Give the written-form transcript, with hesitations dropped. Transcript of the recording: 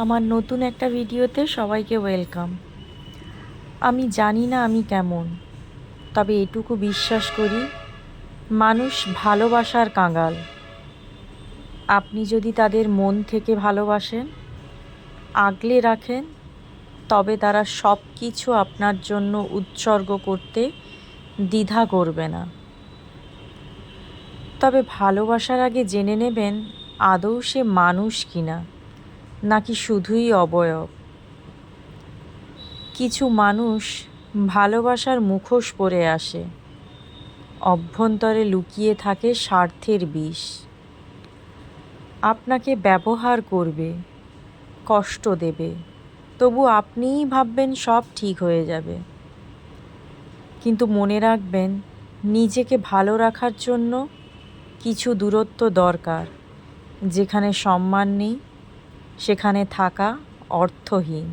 আমার নতুন একটা ভিডিওতে সবাইকে ওয়েলকাম। আমি জানি না আমি কেমন, তবে এটুকু বিশ্বাস করি মানুষ ভালোবাসার কাঙাল। আপনি যদি তাদের মন থেকে ভালোবাসেন, আগলে রাখেন, তবে তারা সব কিছু আপনার জন্য উৎসর্গ করতে দ্বিধা করবে না। তবে ভালোবাসার আগে জেনে নেবেন আদৌ সে মানুষ কিনা, নাকি শুধুই অবয়ব। কিছু মানুষ ভালোবাসার মুখোশ পরে আসে, অভ্যন্তরে লুকিয়ে থাকে স্বার্থের বিষ। আপনাকে ব্যবহার করবে, কষ্ট দেবে, তবু আপনিই ভাববেন সব ঠিক হয়ে যাবে। কিন্তু মনে রাখবেন, নিজেকে ভালো রাখার জন্য কিছু দূরত্ব দরকার। যেখানে সম্মান নেই, সেখানে থাকা অর্থহীন।